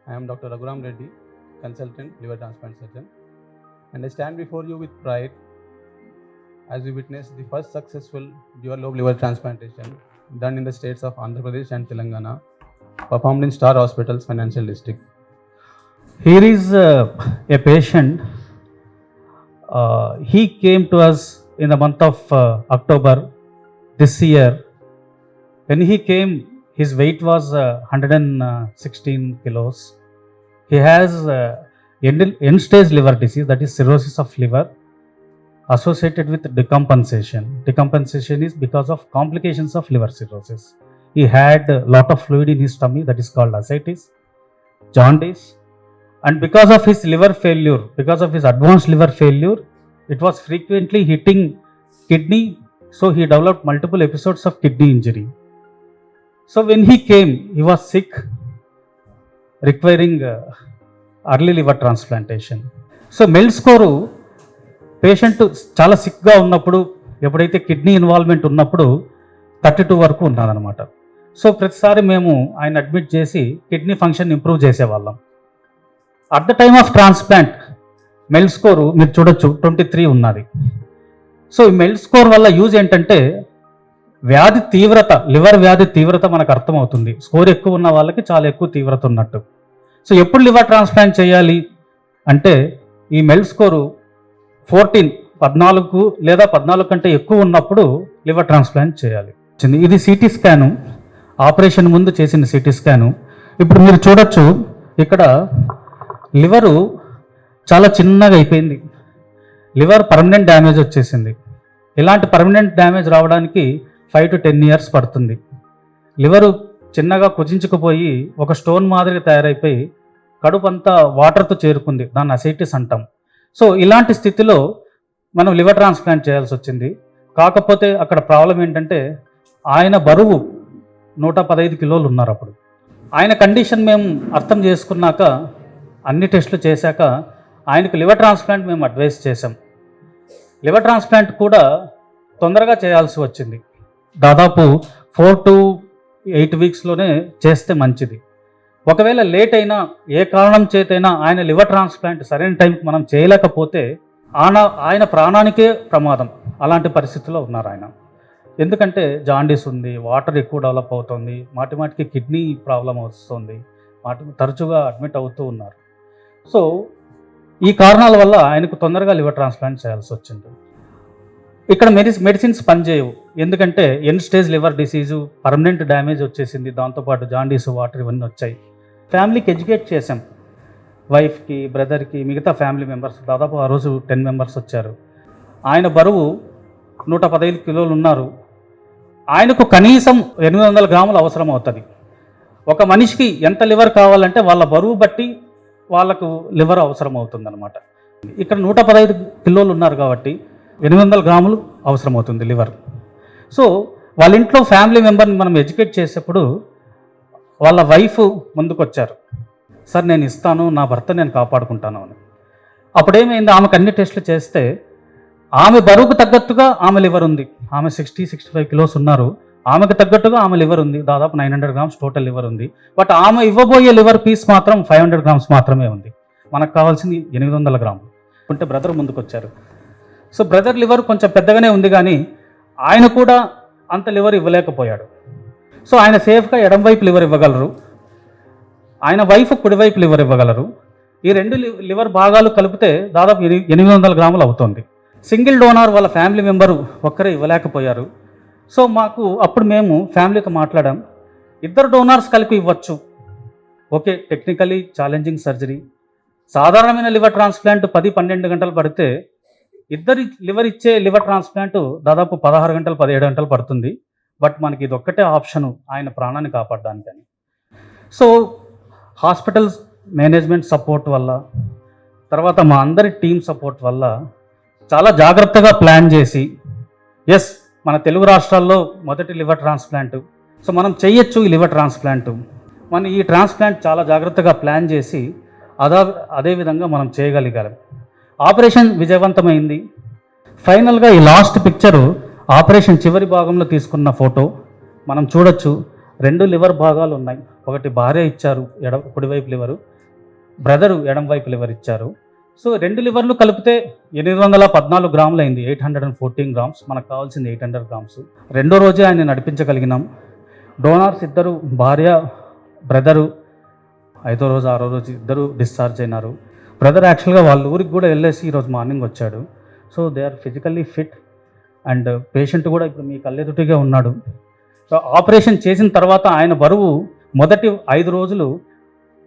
I am Dr. Raghuram Reddy, consultant liver transplant surgeon, and I stand before you with pride as we witness the first successful dual lobe liver transplantation done in the states of Andhra Pradesh and Telangana, performed in Star Hospitals Financial District. Here is a patient. He came to us in the month of October this year. When he came, his weight was 116 kilos. He has end-stage liver disease, that is cirrhosis of liver, associated with decompensation. Decompensation is because of complications of liver cirrhosis. He had a lot of fluid in his tummy, that is called ascites, jaundice, and because of his liver failure, because of his advanced liver failure, it was frequently hitting kidney, so he developed multiple episodes of kidney injury. So when he came, he was sick, requiring early liver transplantation. So MELD score patient చాలా సిక్గా ఉన్నప్పుడు, ఎప్పుడైతే kidney involvement ఉన్నప్పుడు 32 వరకు ఉన్నదనమాట. So ప్రతిసారి మేము ఆయన admit చేసి కిడ్నీ ఫంక్షన్ ఇంప్రూవ్ చేసేవాళ్ళం. At the time of transplant MELD score మీరు చూడొచ్చు 23 ఉన్నది. సో ఈ మెల్ స్కోర్ వల్ల యూజ్ ఏంటంటే వ్యాధి తీవ్రత, లివర్ వ్యాధి తీవ్రత మనకు అర్థమవుతుంది. స్కోర్ ఎక్కువ ఉన్న వాళ్ళకి చాలా ఎక్కువ తీవ్రత ఉన్నట్టు. సో ఎప్పుడు లివర్ ట్రాన్స్ప్లాంట్ చేయాలి అంటే ఈ మెల్ స్కోరు 14 లేదా 14 కంటే ఎక్కువ ఉన్నప్పుడు లివర్ ట్రాన్స్ప్లాంట్ చేయాలి. ఇది సిటీ స్కాను, ఆపరేషన్ ముందు చేసిన సిటీ స్కాను. ఇప్పుడు మీరు చూడొచ్చు ఇక్కడ లివరు చాలా చిన్నగా అయిపోయింది. లివర్ పర్మనెంట్ డ్యామేజ్ వచ్చేసింది. ఇలాంటి పర్మనెంట్ డ్యామేజ్ రావడానికి 5 to 10 years పడుతుంది. లివరు చిన్నగా కుజించుకుపోయి ఒక స్టోన్ మాదిరిగా తయారైపోయి కడుపు అంతా వాటర్తో చేరుకుంది, దాన్ని అసైటిస్ అంటాం. సో ఇలాంటి స్థితిలో మనం లివర్ ట్రాన్స్ప్లాంట్ చేయాల్సి వచ్చింది. కాకపోతే అక్కడ ప్రాబ్లం ఏంటంటే ఆయన బరువు 115 కిలోలు ఉన్నారు. అప్పుడు ఆయన కండిషన్ మేము అర్థం చేసుకున్నాక, అన్ని టెస్టులు చేశాక ఆయనకు లివర్ ట్రాన్స్ప్లాంట్ మేము అడ్వైస్ చేసాం. లివర్ ట్రాన్స్ప్లాంట్ కూడా తొందరగా చేయాల్సి వచ్చింది. దాదాపు 4 to 8 weeksలోనే చేస్తే మంచిది. ఒకవేళ లేట్ అయినా, ఏ కారణం చేతైనా ఆయన లివర్ ట్రాన్స్ప్లాంట్ సరైన టైంకి మనం చేయలేకపోతే ఆయన ప్రాణానికే ప్రమాదం. అలాంటి పరిస్థితుల్లో ఉన్నారు ఆయన. ఎందుకంటే జాండీస్ ఉంది, వాటర్ ఎక్కువ డెవలప్ అవుతుంది, మాటిమాటికి కిడ్నీ ప్రాబ్లం వస్తుంది, తరచుగా అడ్మిట్ అవుతూ ఉన్నారు. సో ఈ కారణాల వల్ల ఆయనకు తొందరగా లివర్ ట్రాన్స్ప్లాంట్ చేయాల్సి వచ్చింది. ఇక్కడ మెడిసిన్స్ పనిచేయవు. ఎందుకంటే end stage liver disease, permanent damage వచ్చేసింది, దాంతోపాటు జాండీస్, వాటర్ ఇవన్నీ వచ్చాయి. ఫ్యామిలీకి ఎడ్యుకేట్ చేసాం, వైఫ్కి, బ్రదర్కి, మిగతా ఫ్యామిలీ మెంబర్స్, దాదాపు ఆ రోజు 10 members వచ్చారు. ఆయన బరువు 115 కిలోలు ఉన్నారు. ఆయనకు కనీసం 800 grams అవసరం అవుతుంది. ఒక మనిషికి ఎంత లివర్ కావాలంటే వాళ్ళ బరువు బట్టి వాళ్ళకు లివర్ అవసరం అవుతుంది అనమాట. ఇక్కడ 115 కిలోలు ఉన్నారు కాబట్టి 800 grams అవసరం అవుతుంది లివర్. సో వాళ్ళ ఇంట్లో ఫ్యామిలీ మెంబర్ని మనం ఎడ్యుకేట్ చేసేప్పుడు వాళ్ళ వైఫ్ ముందుకు వచ్చారు, సార్ నేను ఇస్తాను, నా భర్త నేను కాపాడుకుంటాను అని. అప్పుడేమైంది, ఆమెకు అన్ని టెస్టులు చేస్తే ఆమె బరువుకు తగ్గట్టుగా ఆమె లివర్ ఉంది. ఆమె 60-65 kilos ఉన్నారు. ఆమెకు తగ్గట్టుగా ఆమె లివర్ ఉంది. దాదాపు 900 grams టోటల్ లివర్ ఉంది. బట్ ఆమె ఇవ్వబోయే లివర్ పీస్ మాత్రం 500 grams మాత్రమే ఉంది. మనకు కావాల్సింది 800 grams. అంటే బ్రదర్ ముందుకు వచ్చారు. సో బ్రదర్ లివర్ కొంచెం పెద్దగానే ఉంది, కానీ ఆయన కూడా అంత లివర్ ఇవ్వలేకపోయాడు. సో ఆయన సేఫ్గా ఎడంవైపు లివర్ ఇవ్వగలరు, ఆయన వైఫ్ కుడివైపు లివర్ ఇవ్వగలరు. ఈ 2 లివర్ భాగాలు కలిపితే దాదాపు 800 grams అవుతుంది. సింగిల్ డోనార్ వాళ్ళ ఫ్యామిలీ మెంబరు ఒక్కరే ఇవ్వలేకపోయారు. సో అప్పుడు మేము ఫ్యామిలీతో మాట్లాడాం, 2 డోనార్స్ కలిపి ఇవ్వచ్చు. Okay, technically challenging surgery. సాధారణమైన లివర్ ట్రాన్స్ప్లాంట్ 10-12 గంటలు పడితే, ఇద్దరు లివర్ ఇచ్చే లివర్ ట్రాన్స్ప్లాంట్ దాదాపు 16 గంటలు 17 గంటలు పడుతుంది. బట్ మనకి ఇది ఒక్కటే ఆప్షను ఆయన ప్రాణాన్ని కాపాడడానికని. సో హాస్పిటల్స్ మేనేజ్మెంట్ సపోర్ట్ వల్ల, తర్వాత మా అందరి టీమ్ సపోర్ట్ వల్ల చాలా జాగ్రత్తగా ప్లాన్ చేసి, ఎస్ మన తెలుగు రాష్ట్రాల్లో మొదటి లివర్ ట్రాన్స్ప్లాంట్, సో మనం చేయొచ్చు ఈ లివర్ ట్రాన్స్ప్లాంట్. మనం ఈ ట్రాన్స్ప్లాంట్ చాలా జాగ్రత్తగా ప్లాన్ చేసి అదేవిధంగా మనం చేయగలిగాం. ఆపరేషన్ విజయవంతమైంది. ఫైనల్గా ఈ లాస్ట్ పిక్చరు ఆపరేషన్ చివరి భాగంలో తీసుకున్న ఫోటో మనం చూడొచ్చు. 2 లివర్ భాగాలు ఉన్నాయి. ఒకటి భార్య ఇచ్చారు కుడివైపు లివరు, బ్రదరు ఎడం వైపు లివర్ ఇచ్చారు. సో 2 లివర్లు కలిపితే 814 గ్రాములు అయింది, 814 గ్రామ్స్. మనకు కావాల్సింది 800 గ్రామ్స్. రెండో రోజే ఆయన నడిపించగలిగినాం. డోనార్స్ ఇద్దరు, భార్య బ్రదరు 5వ రోజు 6వ రోజు ఇద్దరు డిశ్చార్జ్ అయినారు. బ్రదర్ యాక్చువల్గా వాళ్ళ ఊరికి కూడా వెళ్ళేసి ఈరోజు మార్నింగ్ వచ్చాడు. So they are physically fit and patient కూడా ఇప్పుడు మీ కళ్ళెదుటిగా ఉన్నాడు. సో ఆపరేషన్ చేసిన తర్వాత ఆయన బరువు మొదటి 5 రోజులు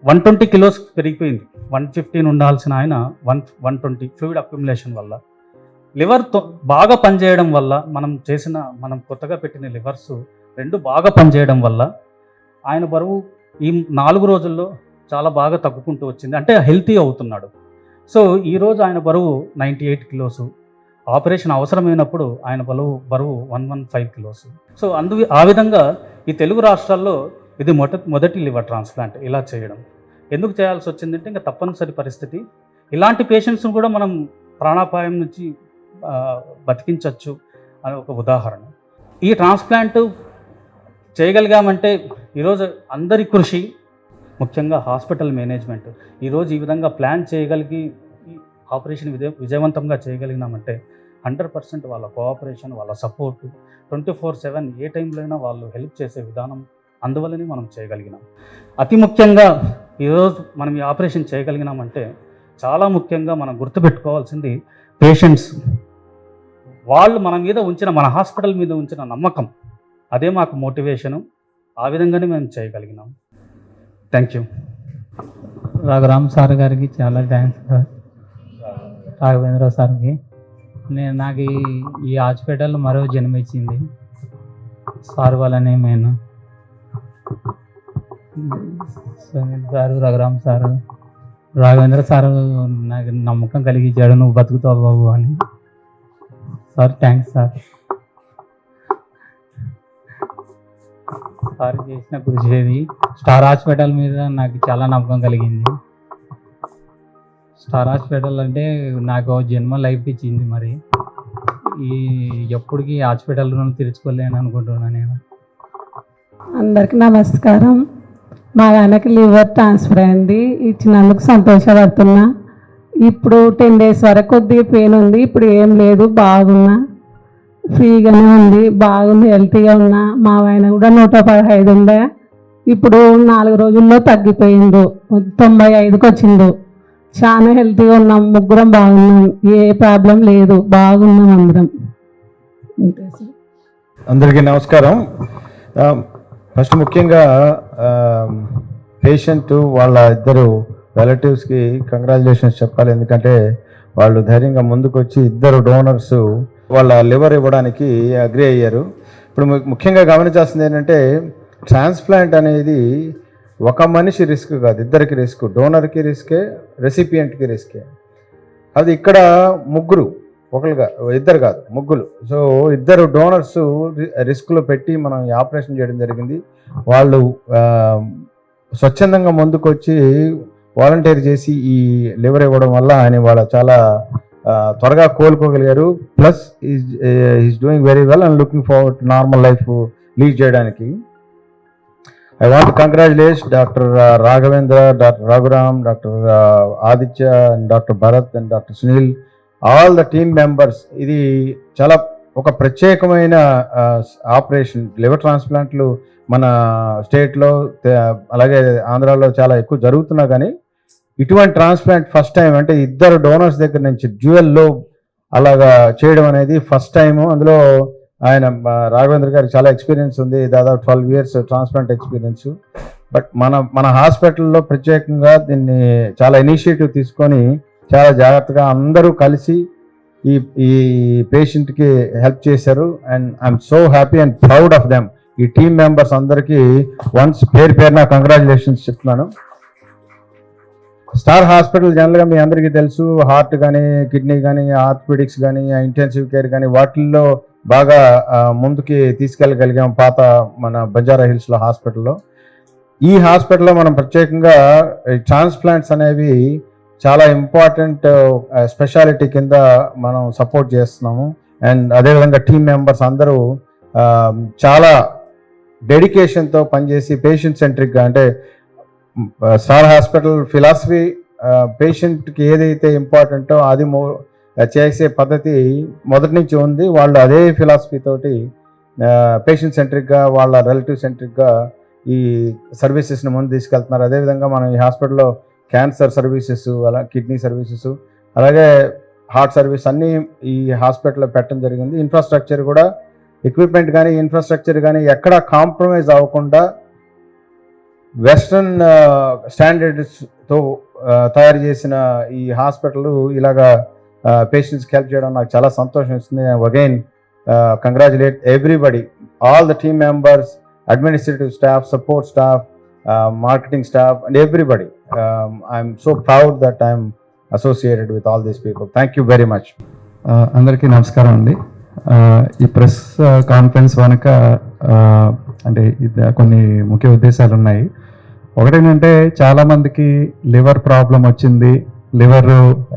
120 కిలోస్ పెరిగిపోయింది. 115 ఉండాల్సిన ఆయన 120 ఫ్లూయిడ్ అక్యుములేషన్ వల్ల. లివర్ బాగా పనిచేయడం వల్ల, మనం కొత్తగా పెట్టిన లివర్స్ 2 బాగా పనిచేయడం వల్ల ఆయన బరువు ఈ 4 రోజుల్లో చాలా బాగా తగ్గుకుంటూ వచ్చింది, అంటే హెల్తీ అవుతున్నాడు. సో ఈరోజు ఆయన బరువు 98 కిలోసు. ఆపరేషన్ అవసరమైనప్పుడు ఆయన బరువు 115 కిలోస్. సో ఆ విధంగా ఈ తెలుగు రాష్ట్రాల్లో ఇది మొదటి లివర్ ట్రాన్స్ప్లాంట్ ఇలా చేయడం. ఎందుకు చేయాల్సి వచ్చిందంటే ఇంకా తప్పనిసరి పరిస్థితి. ఇలాంటి పేషెంట్స్ని కూడా మనం ప్రాణాపాయం నుంచి బతికించవచ్చు అని ఒక ఉదాహరణ. ఈ ట్రాన్స్ప్లాంట్ చేయగలిగామంటే ఈరోజు అందరి కృషి, ముఖ్యంగా హాస్పిటల్ మేనేజ్మెంట్ ఈరోజు ఈ విధంగా ప్లాన్ చేయగలిగి ఆపరేషన్ విజయవంతంగా చేయగలిగినామంటే 100% వాళ్ళ కోఆపరేషన్, వాళ్ళ సపోర్టు 24/7 ఏ టైంలో అయినా వాళ్ళు హెల్ప్ చేసే విధానం, అందువల్లనే మనం చేయగలిగినాం. అతి ముఖ్యంగా ఈరోజు మనం ఈ ఆపరేషన్ చేయగలిగినామంటే చాలా ముఖ్యంగా మనం గుర్తుపెట్టుకోవాల్సింది పేషెంట్స్. వాళ్ళు మన హాస్పిటల్ మీద ఉంచిన నమ్మకం, అదే మాకు మోటివేషను. ఆ విధంగానే మేము చేయగలిగినాం. Thank you. రఘురామ్ సార్ గారికి చాలా థ్యాంక్స్ సార్. రాఘవేంద్ర సార్కి నాకు ఈ హాస్పిటల్ మరో జన్మ ఇచ్చింది సార్ వల్లనే. నేను Sunil sir, Raghuram sir, Raghavendra sir నాకు నమ్మకం కలిగించాడు, నువ్వు బతుకుతావు బాబు అని. Sir thanks sir. సార్ చేసిన కృషి ఏది, స్టార్ హాస్పిటల్ మీద నాకు చాలా నమ్మకం కలిగింది. స్టార్ హాస్పిటల్ అంటే నాకు జన్మ లైఫ్ ఇచ్చింది. మరి ఎప్పటికీ హాస్పిటల్ రుణం తీర్చుకోలేను అనుకుంటున్నాను నేను. అందరికీ నమస్కారం. మా ఆయనకి లివర్ ట్రాన్స్ఫర్ అయింది, ఇచ్చినందుకు సంతోషపడుతున్నా. ఇప్పుడు 10 days వరకు కొద్దిగా పెయిన్ ఉంది, ఇప్పుడు ఏం లేదు, బాగున్నా, ఫ్రీగానే ఉంది, బాగుంది, హెల్తీగా ఉన్నా. మా ఆయన కూడా 115 ఉండే, ఇప్పుడు 4 రోజుల్లో తగ్గిపోయిండు, 95కి వచ్చిండు. చాలా హెల్తీగా ఉన్నాం, ముగ్గురం బాగున్నాం, ఏ ప్రాబ్లం లేదు, బాగున్నాం అందరం. అందరికీ నమస్కారం. ఫస్ట్ ముఖ్యంగా పేషెంట్ వాళ్ళ ఇద్దరు రిలేటివ్స్కి కంగ్రాచులేషన్స్ చెప్పాలి. ఎందుకంటే వాళ్ళు ధైర్యంగా ముందుకు వచ్చి ఇద్దరు డోనర్స్ వాళ్ళ లివర్ ఇవ్వడానికి అగ్రి అయ్యారు. ఇప్పుడు ముఖ్యంగా గమనించాల్సింది ఏంటంటే ట్రాన్స్ప్లాంట్ అనేది ఒక మనిషి రిస్క్ కాదు, ఇద్దరికి రిస్క్. డోనర్కి రిస్కే, రెసిపియంట్కి రిస్కే. అది ఇక్కడ ముగ్గురు, ఇద్దరు కాదు, ముగ్గురు. సో ఇద్దరు డోనర్స్ రిస్క్లో పెట్టి మనం ఈ ఆపరేషన్ చేయడం జరిగింది. వాళ్ళు స్వచ్ఛందంగా ముందుకు వచ్చి వాలంటీర్ చేసి ఈ లివర్ ఇవ్వడం వల్ల వాళ్ళ చాలా త్వరగా కోలుకోగలిగారు. Plus is doing very well and looking forward to normal life lead చేయడానికి. I want to congratulate Dr. Raghavendra, Dr. Raghuram, Dr. Aditya, and Dr. Bharat and Dr. Sunil, all the team members. ఇది చాలా ఒక ప్రత్యేకమైన operation. Liver ట్రాన్స్ప్లాంట్లు మన స్టేట్లో అలాగే ఆంధ్రాలో చాలా ఎక్కువ జరుగుతున్నా కానీ ఇటువంటి ట్రాన్స్ప్లాంట్ ఫస్ట్ టైం, అంటే ఇద్దరు డోనర్స్ దగ్గర నుంచి డ్యూయల్లో అలాగా చేయడం అనేది ఫస్ట్ టైము. అందులో ఆయన రాఘవేంద్ర గారికి చాలా ఎక్స్పీరియన్స్ ఉంది, దాదాపు 12 years ట్రాన్స్ప్లాంట్ ఎక్స్పీరియన్స్. బట్ మన హాస్పిటల్లో ప్రత్యేకంగా దీన్ని చాలా ఇనిషియేటివ్ తీసుకొని చాలా జాగ్రత్తగా అందరూ కలిసి ఈ పేషెంట్కి హెల్ప్ చేశారు. And I'm so happy and proud of them. ఈ టీమ్ మెంబర్స్ అందరికీ వన్స్ పేరున కంగ్రాచులేషన్స్ చెప్తున్నాను. స్టార్ హాస్పిటల్ జనరల్గా మీ అందరికీ తెలుసు, హార్ట్ కానీ, కిడ్నీ కానీ, ఆర్థోపెడిక్స్ కానీ, ఇంటెన్సివ్ కేర్ కానీ వాటిల్లో బాగా ముందుకి తీసుకెళ్ళగలిగాం పాత మన బంజారా హిల్స్లో హాస్పిటల్లో. ఈ హాస్పిటల్లో మనం ప్రత్యేకంగా ట్రాన్స్ప్లాంట్స్ అనేవి చాలా ఇంపార్టెంట్ స్పెషాలిటీ కింద మనం సపోర్ట్ చేస్తున్నాము. అండ్ అదేవిధంగా టీమ్ మెంబర్స్ అందరూ చాలా డెడికేషన్తో పనిచేసి పేషెంట్ సెంట్రిక్గా, అంటే స్టార్ హాస్పిటల్ ఫిలాసఫీ పేషెంట్కి ఏదైతే ఇంపార్టెంటో అది చేసే పద్ధతి మొదటి నుంచి ఉంది. వాళ్ళు అదే ఫిలాసఫీ తోటి పేషెంట్ సెంట్రిక్గా, వాళ్ళ రిలేటివ్ సెంట్రిక్గా ఈ సర్వీసెస్ని ముందు తీసుకెళ్తున్నారు. అదేవిధంగా మనం ఈ హాస్పిటల్లో క్యాన్సర్ సర్వీసెస్, అలా కిడ్నీ సర్వీసెస్, అలాగే హార్ట్ సర్వీస్ అన్నీ ఈ హాస్పిటల్లో పెట్టడం జరిగింది. ఇన్ఫ్రాస్ట్రక్చర్ కూడా, ఎక్విప్మెంట్ కానీ ఇన్ఫ్రాస్ట్రక్చర్ కానీ ఎక్కడా కాంప్రమైజ్ అవ్వకుండా వెస్ట్రన్ స్టాండర్డ్స్తో తయారు చేసిన ఈ హాస్పిటల్ ఇలాగా పేషెంట్స్కి హెల్ప్ చేయడం నాకు చాలా సంతోషం ఇస్తుంది. Again congratulate everybody, all the team members, administrative staff, support staff, marketing staff, and everybody. I'm so proud that I'm associated with all these people. Thank you very much. అందరికీ నమస్కారం అండి. ఈ ప్రెస్ కాన్ఫరెన్స్ వెనుక అంటే కొన్ని ముఖ్య ఉద్దేశాలు ఉన్నాయి. ఒకటేంటంటే చాలామందికి లివర్ ప్రాబ్లం వచ్చింది, liver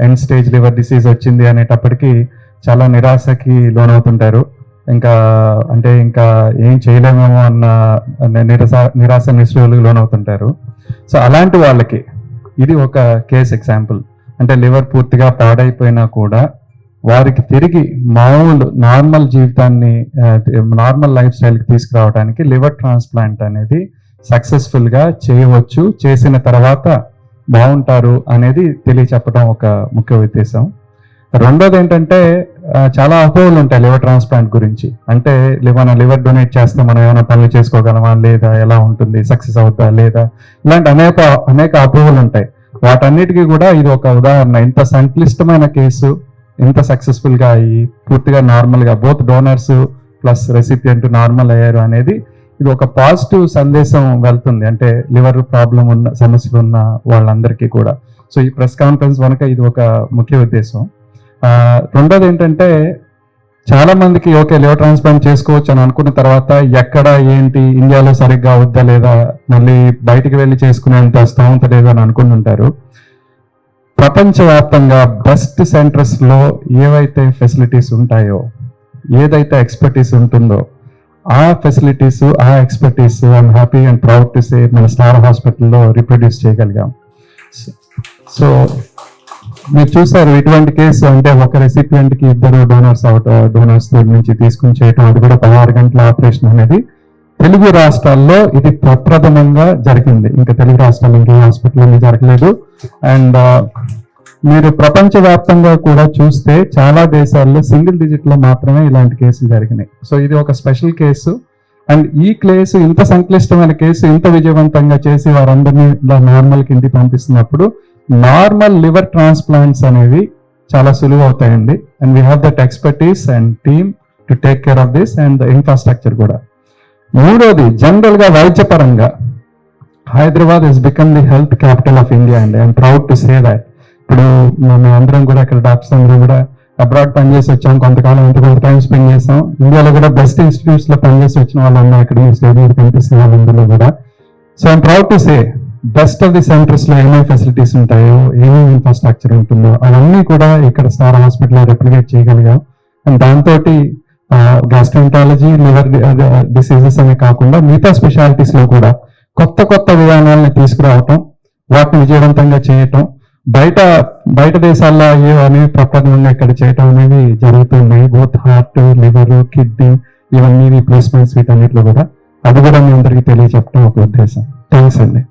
end stage liver disease వచ్చింది అనేటప్పటికీ చాలా నిరాశకి లోనవుతుంటారు. ఇంకా ఏం చేయలేమేమో అన్న నిరాశ నిస్పృహలకు లోనవుతుంటారు. సో అలాంటి వాళ్ళకి ఇది ఒక కేస్ ఎగ్జాంపుల్. అంటే లివర్ పూర్తిగా పాడైపోయినా కూడా వారికి తిరిగి నార్మల్ జీవితాన్ని, నార్మల్ లైఫ్ స్టైల్కి తీసుకురావడానికి లివర్ ట్రాన్స్ప్లాంట్ అనేది సక్సెస్ఫుల్గా చేయవచ్చు, చేసిన తర్వాత బాగుంటారు అనేది తెలియచెప్పడం ఒక ముఖ్య ఉద్దేశం. రెండోది ఏంటంటే చాలా అపోహలు ఉంటాయి లివర్ ట్రాన్స్ప్లాంట్ గురించి. అంటే మనం లివర్ డొనేట్ చేస్తే మనం ఏమైనా పనులు చేసుకోగలమా లేదా, ఎలా ఉంటుంది, సక్సెస్ అవుతా లేదా, ఇలాంటి అనేక అపోహలు ఉంటాయి. వాటన్నిటికీ కూడా ఇది ఒక ఉదాహరణ. ఇంత సంక్లిష్టమైన కేసు ఇంత సక్సెస్ఫుల్గా అయ్యి పూర్తిగా నార్మల్గా both donors plus recipient normal అయ్యారు అనేది ఇది ఒక పాజిటివ్ సందేశం వెళ్తుంది. అంటే లివర్ ప్రాబ్లం ఉన్న, సమస్యలు ఉన్న వాళ్ళందరికీ కూడా. సో ఈ ప్రెస్ కాన్ఫరెన్స్ వెనక ఇది ఒక ముఖ్య ఉద్దేశం. రెండోది ఏంటంటే చాలా మందికి ఓకే లివర్ ట్రాన్స్ప్లాంట్ చేసుకోవచ్చు అని అనుకున్న తర్వాత ఎక్కడ ఏంటి, ఇండియాలో సరిగ్గా అవుద్దా లేదా, మళ్ళీ బయటికి వెళ్ళి చేసుకునేంత స్థోమత లేదని అనుకుంటుంటారు. ప్రపంచవ్యాప్తంగా బెస్ట్ సెంటర్స్లో ఏవైతే ఫెసిలిటీస్ ఉంటాయో, ఏదైతే ఎక్స్పర్టీస్ ఉంటుందో ఆ ఫెసిలిటీస్, ఆ expertise I'm happy and proud to సే మన స్టార్ హాస్పిటల్లో రిప్రొడ్యూస్ చేయగలిగాం. సో మీరు చూసారు ఇటువంటి కేసు, అంటే ఒక రెసిపియంట్కి 2 డోనర్స్ నుంచి తీసుకుని చేయటం, అది కూడా 16 గంటల ఆపరేషన్ అనేది తెలుగు రాష్ట్రాల్లో ఇది ప్రప్రథమంగా జరిగింది. ఇంకా తెలుగు రాష్ట్రాల్లో ఇంకే హాస్పిటల్ జరగలేదు. అండ్ మీరు ప్రపంచవ్యాప్తంగా కూడా చూస్తే చాలా దేశాల్లో సింగిల్ డిజిట్లో మాత్రమే ఇలాంటి కేసులు జరిగినాయి. సో ఇది ఒక స్పెషల్ కేసు. అండ్ ఈ కేసు, ఇంత సంక్లిష్టమైన కేసు ఇంత విజయవంతంగా చేసి వారందరినీ ఇలా నార్మల్ కిందికి పంపిస్తున్నప్పుడు నార్మల్ లివర్ ట్రాన్స్ప్లాంట్స్ అనేవి చాలా సులువు అవుతాయండి. And we have that expertise and team to take care of this and the infrastructure కూడా. మూడోది, జనరల్గా వైద్యపరంగా Hyderabad is become the health capital of India అండి. I'm proud to say that. ఇప్పుడు మేము అందరం కూడా ఇక్కడ డాక్టర్స్ అందరూ కూడా అబ్రాడ్ పనిచేసి వచ్చాం, కొంతకాలం కొంత టైం స్పెండ్ చేసాం. ఇండియాలో కూడా బెస్ట్ ఇన్స్టిట్యూట్స్ లో పనిచేసి వచ్చిన వాళ్ళన్నా ఇక్కడ మీ స్టేజ్ మీద కనిపిస్తున్న వాళ్ళందరూ కూడా. So I'm proud to say best of the centres లో ఏమేమి ఫెసిలిటీస్ ఉంటాయో, ఏమేమి ఇన్ఫ్రాస్ట్రక్చర్ ఉంటుందో అవన్నీ కూడా ఇక్కడ స్టార్ హాస్పిటల్లో రెప్లికేట్ చేయగలిగాం. అండ్ దాంతో గ్యాస్ట్రోఎంటాలజీ, లివర్ డిసీజెస్ అనే కాకుండా మిగతా స్పెషాలిటీస్ లో కూడా కొత్త విధానాలను తీసుకురావటం, వాటిని విజయవంతంగా చేయటం, బయట దేశాల్లో అనేవి ప్రప్రథమంగా ఇక్కడ చేయటం అనేవి జరుగుతున్నాయి. బోత్ హార్ట్, లివర్, కిడ్నీ, ఇవన్నీ రీప్లేస్మెంట్స్ వీటన్నిటిలో కూడా. అది కూడా మీ అందరికీ తెలియచెప్పడం ఒక ఉద్దేశం. థ్యాంక్స్ అండి.